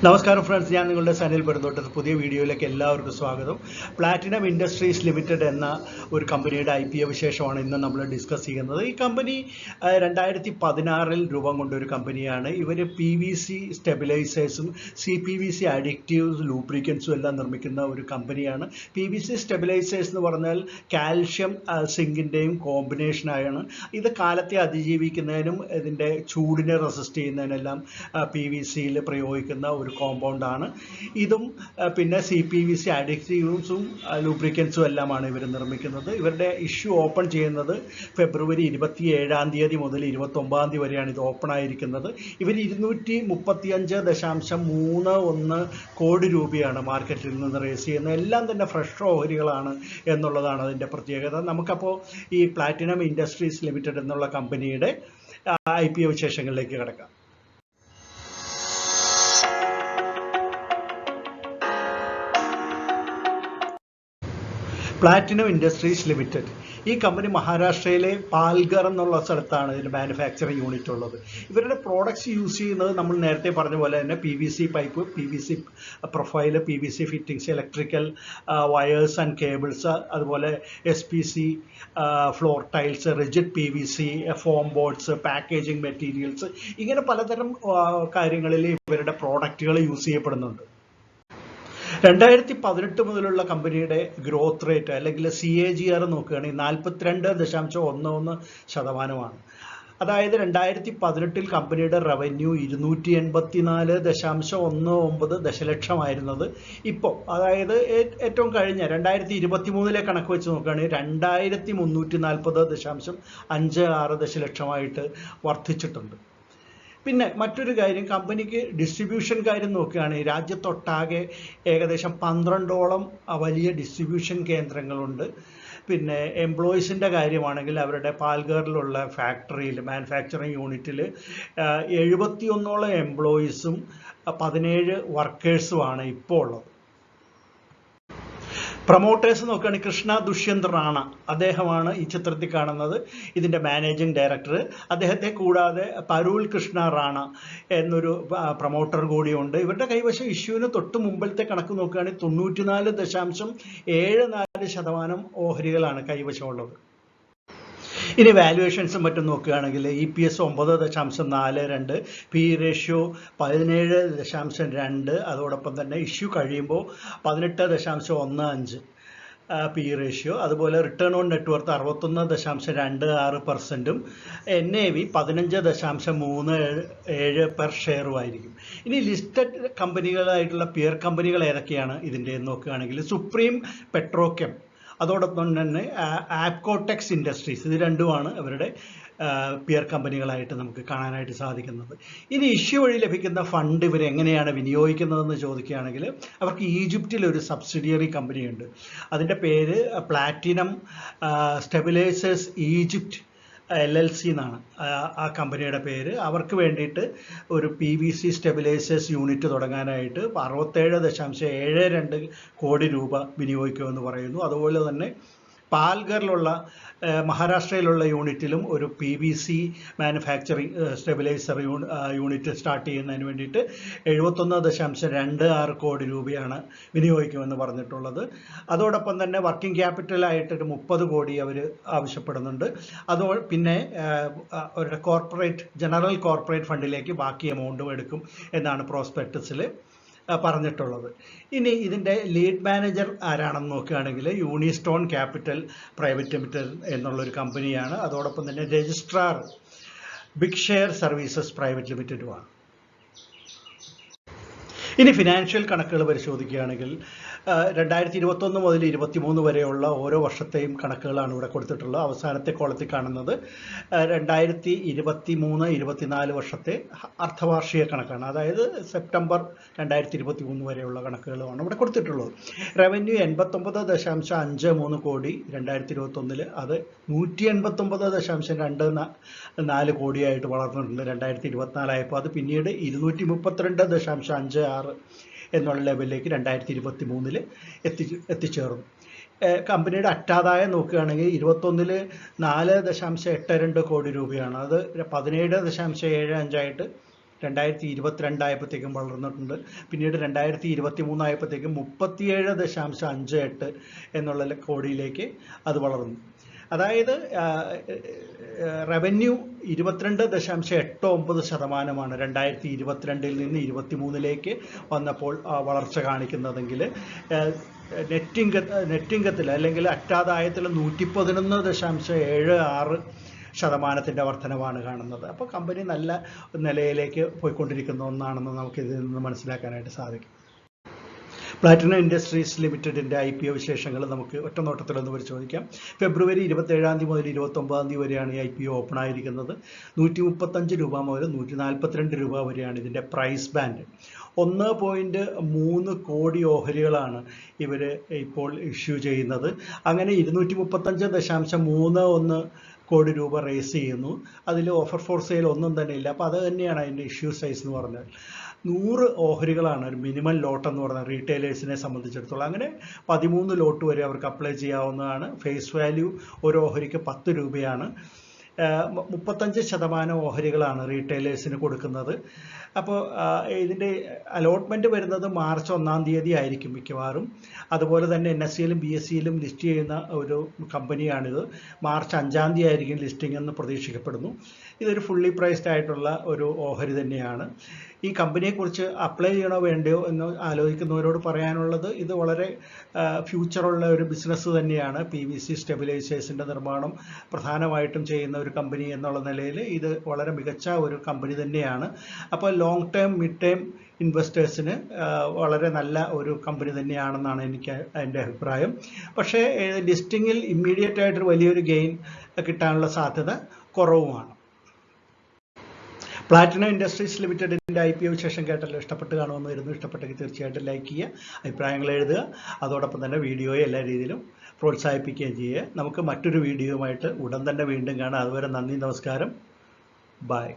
നമസ്കാരം ഫ്രണ്ട്സ്, ഞാൻ നിങ്ങളുടെ സനിൽ പെരുന്തോട്ടത്ത് പുതിയ വീഡിയോയിലേക്ക് എല്ലാവർക്കും സ്വാഗതം. പ്ലാറ്റിനം ഇൻഡസ്ട്രീസ് ലിമിറ്റഡ് എന്ന ഒരു കമ്പനിയുടെ IPO വിശേഷമാണ് ഇന്ന് നമ്മൾ ഡിസ്കസ് ചെയ്യുന്നത്. ഈ കമ്പനി 2016 രൂപം കൊണ്ട ഒരു കമ്പനിയാണ്. ഇവർ PVC സ്റ്റെബിലൈസേഴ്സും CPVC അഡിക്റ്റീവ്സ് ലൂബ്രിക്കൻസും എല്ലാം നിർമ്മിക്കുന്ന ഒരു കമ്പനിയാണ്. PVC സ്റ്റെബിലൈസേഴ്സ് എന്ന് പറഞ്ഞാൽ കാൽഷ്യം സിങ്കിൻ്റെയും കോമ്പിനേഷനായാണ്. ഇത് കാലത്തെ അതിജീവിക്കുന്നതിനും ഇതിൻ്റെ ചൂടിനെ റെസിസ്റ്റ് ചെയ്യുന്നതിനെല്ലാം PVCയിൽ പ്രയോഗിക്കുന്ന ഒരു കോമ്പൗണ്ടാണ്. ഇതും പിന്നെ CPVC അഡിക്റ്റീവ്സും ലൂബ്രിക്കൻസും എല്ലാമാണ് ഇവർ നിർമ്മിക്കുന്നത്. ഇവരുടെ ഇഷ്യൂ ഓപ്പൺ ചെയ്യുന്നത് ഫെബ്രുവരി 27 മുതൽ 29 വരെയാണ് ഇത് ഓപ്പൺ ആയിരിക്കുന്നത്. ഇവർ 235.31 കോടി രൂപയാണ് മാർക്കറ്റിൽ നിന്ന് റേസ് ചെയ്യുന്നത്. എല്ലാം തന്നെ ഫ്രഷ് ഓഹരികളാണ് എന്നുള്ളതാണ് അതിൻ്റെ പ്രത്യേകത. നമുക്കപ്പോൾ ഈ പ്ലാറ്റിനം ഇൻഡസ്ട്രീസ് ലിമിറ്റഡ് എന്നുള്ള കമ്പനിയുടെ IPO വിശേഷങ്ങളിലേക്ക് കിടക്കാം. പ്ലാറ്റിനം ഇൻഡസ്ട്രീസ് ലിമിറ്റഡ് ഈ കമ്പനി മഹാരാഷ്ട്രയിലെ പാൽഗർ എന്നുള്ള സ്ഥലത്താണ് ഇതിൻ്റെ മാനുഫാക്ചറിങ് യൂണിറ്റ് ഉള്ളത്. ഇവരുടെ പ്രോഡക്ട്സ് യൂസ് ചെയ്യുന്നത് നമ്മൾ നേരത്തെ പറഞ്ഞ പോലെ തന്നെ PVC pipe, PVC profile, PVC fittings, electrical wires and cables, അതുപോലെ SPC floor tiles, rigid PVC form boards, packaging materials, ഇങ്ങനെ പലതരം കാര്യങ്ങളിൽ ഇവരുടെ പ്രോഡക്റ്റുകൾ യൂസ് ചെയ്യപ്പെടുന്നുണ്ട്. 2018 മുതലുള്ള കമ്പനിയുടെ ഗ്രോത്ത് റേറ്റ് അല്ലെങ്കിൽ CAGR നോക്കുകയാണെങ്കിൽ 42.11%. അതായത് 2018 കമ്പനിയുടെ റവന്യൂ 284.19 ദശലക്ഷമായിരുന്നത് ഇപ്പോൾ, അതായത് ഏറ്റവും കഴിഞ്ഞ 2023 കണക്ക് വെച്ച് നോക്കുകയാണെങ്കിൽ 2340.56 ദശലക്ഷമായിട്ട് വർദ്ധിച്ചിട്ടുണ്ട്. പിന്നെ മറ്റൊരു കാര്യം, കമ്പനിക്ക് ഡിസ്ട്രിബ്യൂഷൻ കാര്യം നോക്കുകയാണെങ്കിൽ രാജ്യത്തൊട്ടാകെ ഏകദേശം 12ഓളം വലിയ ഡിസ്ട്രിബ്യൂഷൻ കേന്ദ്രങ്ങളുണ്ട്. പിന്നെ എംപ്ലോയീസിൻ്റെ കാര്യമാണെങ്കിൽ അവരുടെ പാൽഗറിലുള്ള ഫാക്ടറിയിൽ, മാനുഫാക്ചറിങ് യൂണിറ്റിൽ 71ഓളം എംപ്ലോയീസും 17 വർക്കേഴ്സുമാണ് ഇപ്പോൾ ഉള്ളത്. പ്രൊമോട്ടേഴ്സ് നോക്കുകയാണെങ്കിൽ കൃഷ്ണ ദുഷ്യന്ത് റാണ, അദ്ദേഹമാണ് ഈ ചിത്രത്തിൽ കാണുന്നത് ഇതിൻ്റെ മാനേജിംഗ് ഡയറക്ടർ. അദ്ദേഹത്തെ കൂടാതെ പരൂൽ കൃഷ്ണ റാണ എന്നൊരു പ്രൊമോട്ടർ കൂടിയുണ്ട്. ഇവരുടെ കൈവശം ഇഷ്യൂവിന് തൊട്ട് മുമ്പിലത്തെ കണക്ക് നോക്കുകയാണെങ്കിൽ 94.74% ഓഹരികളാണ് കൈവശമുള്ളത്. ഇനി വാല്യുവേഷൻസും മറ്റും നോക്കുകയാണെങ്കിൽ EPS 9.42, PE റേഷ്യോ 17.2, അതോടൊപ്പം തന്നെ ഇഷ്യൂ കഴിയുമ്പോൾ 18.15 PE റേഷ്യോ, അതുപോലെ return on net worth 61.26%, NAV 15.37 per ഷെയറുമായിരിക്കും. ഇനി ലിസ്റ്റഡ് കമ്പനികളായിട്ടുള്ള പിയർ കമ്പനികൾ ഏതൊക്കെയാണ് ഇതിൻ്റെ നോക്കുകയാണെങ്കിൽ സുപ്രീം പെട്രോകെം, അതോടൊപ്പം തന്നെ ആപ്കോടെക്സ് ഇൻഡസ്ട്രീസ്, ഇത് രണ്ടുമാണ് അവരുടെ പിയർ കമ്പനികളായിട്ട് നമുക്ക് കാണാനായിട്ട് സാധിക്കുന്നത്. ഇനി ഇഷ്യൂ വഴി ലഭിക്കുന്ന ഫണ്ട് ഇവരെങ്ങനെയാണ് വിനിയോഗിക്കുന്നതെന്ന് ചോദിക്കുകയാണെങ്കിൽ അവർക്ക് ഈജിപ്തിൽ ഒരു സബ്സിഡിയറി കമ്പനിയുണ്ട്. അതിൻ്റെ പേര് പ്ലാറ്റിനം സ്റ്റെബിലൈസേഴ്സ് ഈജിപ്റ്റ് LLC എന്നാണ് ആ കമ്പനിയുടെ പേര്. അവർക്ക് വേണ്ടിയിട്ട് ഒരു PVC സ്റ്റെബിലൈസേഴ്സ് യൂണിറ്റ് തുടങ്ങാനായിട്ട് 67.72 കോടി രൂപ വിനിയോഗിക്കുമെന്ന് പറയുന്നു. അതുപോലെ തന്നെ പാൽഗറിലുള്ള മഹാരാഷ്ട്രയിലുള്ള യൂണിറ്റിലും ഒരു PVC manufacturing stabiliser unit start ചെയ്യുന്നതിന് വേണ്ടിയിട്ട് 71.26 കോടി രൂപയാണ് വിനിയോഗിക്കുമെന്ന് പറഞ്ഞിട്ടുള്ളത്. അതോടൊപ്പം തന്നെ വർക്കിംഗ് ക്യാപിറ്റലായിട്ടൊരു 30 കോടി അവർ ആവശ്യപ്പെടുന്നുണ്ട്. പിന്നെ അവരുടെ ജനറൽ കോർപ്പറേറ്റ് ഫണ്ടിലേക്ക് ബാക്കി എമൗണ്ടും എടുക്കും എന്നാണ് പ്രോസ്പെക്ടസിൽ പറഞ്ഞിട്ടുള്ളത്. ഇനി ഇതിൻ്റെ ലീഡ് മാനേജർ ആരാണെന്ന് നോക്കുകയാണെങ്കിൽ യൂണിസ്റ്റോൺ ക്യാപിറ്റൽ പ്രൈവറ്റ് ലിമിറ്റഡ് എന്നുള്ളൊരു കമ്പനിയാണ്. അതോടൊപ്പം തന്നെ registrar big share services private ലിമിറ്റഡുമാണ്. ഇനി ഫിനാൻഷ്യൽ കണക്കുകൾ പരിശോധിക്കുകയാണെങ്കിൽ 2021 മുതൽ 2023 വരെയുള്ള ഓരോ വർഷത്തെയും കണക്കുകളാണ് ഇവിടെ കൊടുത്തിട്ടുള്ളത്. അവസാനത്തെ കോളത്തിൽ കാണുന്നത് 2023-24 വർഷത്തെ അർദ്ധവാർഷിക കണക്കാണ്. അതായത് സെപ്റ്റംബർ 2023 വരെയുള്ള കണക്കുകളാണ് ഇവിടെ കൊടുത്തിട്ടുള്ളത്. റവന്യൂ 89.53 കോടി 2021, അത് 189.24 കോടിയായിട്ട് വളർന്നിട്ടുണ്ട്. 2024 ആയപ്പോൾ അത് പിന്നീട് 232.56 എന്നുള്ള ലെവലിലേക്ക് 2023 എത്തിച്ചേർന്നു. കമ്പനിയുടെ അറ്റാദായം നോക്കുകയാണെങ്കിൽ 2021 4.82 കോടി രൂപയാണ്. അത് 17.75 ആയിട്ട് 2022 ആയപ്പോഴത്തേക്കും വളർന്നിട്ടുണ്ട്. പിന്നീട് 2023 ആയപ്പോഴത്തേക്കും 37.58 എന്നുള്ള കോടിയിലേക്ക് അത് വളർന്നു. അതായത് റവന്യൂ 22.89% 2022 നിന്ന് 2023 വന്നപ്പോൾ വളർച്ച കാണിക്കുന്നതെങ്കിൽ നെറ്റിംഗത്തിൽ അല്ലെങ്കിൽ അറ്റാദായത്തിൽ 111.76% വർധനവാണ് കാണുന്നത്. അപ്പോൾ കമ്പനി നല്ല നിലയിലേക്ക് പോയിക്കൊണ്ടിരിക്കുന്ന ഒന്നാണെന്ന് നമുക്ക് ഇതിൽ നിന്ന് മനസ്സിലാക്കാനായിട്ട് സാധിക്കും. പ്ലാറ്റിനം ഇൻഡസ്ട്രീസ് ലിമിറ്റഡിൻ്റെ IPO വിശേഷങ്ങൾ നമുക്ക് ഒറ്റ നോട്ടത്തിലൊന്ന് പരിശോധിക്കാം. ഫെബ്രുവരി 27 മുതൽ 29 വരെയാണ് ഈ IPO ഓപ്പൺ ആയിരിക്കുന്നത്. 135 രൂപ മുതൽ 142 രൂപ വരെയാണ് ഇതിൻ്റെ പ്രൈസ് ബാൻഡ്. 1.3 കോടി ഓഹരികളാണ് ഇവർ ഇപ്പോൾ ഇഷ്യൂ ചെയ്യുന്നത്. അങ്ങനെ 235.31 കോടി രൂപ റേസ് ചെയ്യുന്നു. അതിൽ ഓഫർ ഫോർ സെയിൽ ഒന്നും തന്നെ ഇല്ല. അപ്പോൾ അത് തന്നെയാണ് അതിൻ്റെ ഇഷ്യൂ സൈസ് എന്ന് പറഞ്ഞാൽ. 100 ഓഹരികളാണ് ഒരു മിനിമം ലോട്ട് എന്ന് പറഞ്ഞാൽ റീറ്റെയിലേഴ്സിനെ സംബന്ധിച്ചിടത്തോളം. അങ്ങനെ 13 ലോട്ട് വരെ അവർക്ക് അപ്ലൈ ചെയ്യാവുന്നതാണ്. ഫേസ് വാല്യൂ ഒരു ഓഹരിക്ക് 10 രൂപയാണ്. 35% ഓഹരികളാണ് റീറ്റെയിലേഴ്സിന് കൊടുക്കുന്നത്. അപ്പോൾ ഇതിൻ്റെ അലോട്ട്മെൻറ്റ് വരുന്നത് മാർച്ച് 1 തീയതി ആയിരിക്കും മിക്കവാറും. അതുപോലെ തന്നെ NSEയിലും BSEയിലും ലിസ്റ്റ് ചെയ്യുന്ന ഒരു കമ്പനിയാണിത്. മാർച്ച് 5 തീയതി ആയിരിക്കും ലിസ്റ്റിംഗ് എന്ന് പ്രതീക്ഷിക്കപ്പെടുന്നു. ഇതൊരു ഫുള്ളി പ്രൈസ്ഡ് ആയിട്ടുള്ള ഒരു ഓഹരി തന്നെയാണ്. ഈ കമ്പനിയെക്കുറിച്ച് അപ്ലൈ ചെയ്യണോ വേണ്ടയോ എന്ന് ആലോചിക്കുന്നവരോട് പറയാനുള്ളത്, ഇത് വളരെ ഫ്യൂച്ചറുള്ള ഒരു ബിസിനസ് തന്നെയാണ്. PVC സ്റ്റെബിലൈസേഴ്സിൻ്റെ നിർമ്മാണം പ്രധാനമായിട്ടും ചെയ്യുന്ന ഒരു കമ്പനി എന്നുള്ള നിലയിൽ ഇത് വളരെ മികച്ച ഒരു കമ്പനി തന്നെയാണ്. അപ്പോൾ ലോങ് ടേം മിഡ് ടേം ഇൻവെസ്റ്റേഴ്സിന് വളരെ നല്ല ഒരു കമ്പനി തന്നെയാണെന്നാണ് എൻ്റെ അഭിപ്രായം. പക്ഷേ ലിസ്റ്റിങ്ങിൽ ഇമ്മീഡിയറ്റ് ആയിട്ടൊരു വലിയൊരു ഗെയിൻ കിട്ടാനുള്ള സാധ്യത കുറവുമാണ്. പ്ലാറ്റിനം ഇൻഡസ്ട്രീസ് ലിമിറ്റഡിൻ്റെ IPO വിശേഷം കേട്ടല്ലോ. ഇഷ്ടപ്പെട്ട് കാണുമെന്ന് വരുന്നു. ഇഷ്ടപ്പെട്ടെങ്കിൽ തീർച്ചയായിട്ടും ലൈക്ക് ചെയ്യുക, അഭിപ്രായങ്ങൾ എഴുതുക. അതോടൊപ്പം തന്നെ വീഡിയോയെ എല്ലാ രീതിയിലും പ്രോത്സാഹിപ്പിക്കുകയും ചെയ്യുക. നമുക്ക് മറ്റൊരു വീഡിയോയുമായിട്ട് ഉടൻ തന്നെ വീണ്ടും കാണാം. അതുവരെ നന്ദി, നമസ്കാരം, ബൈ.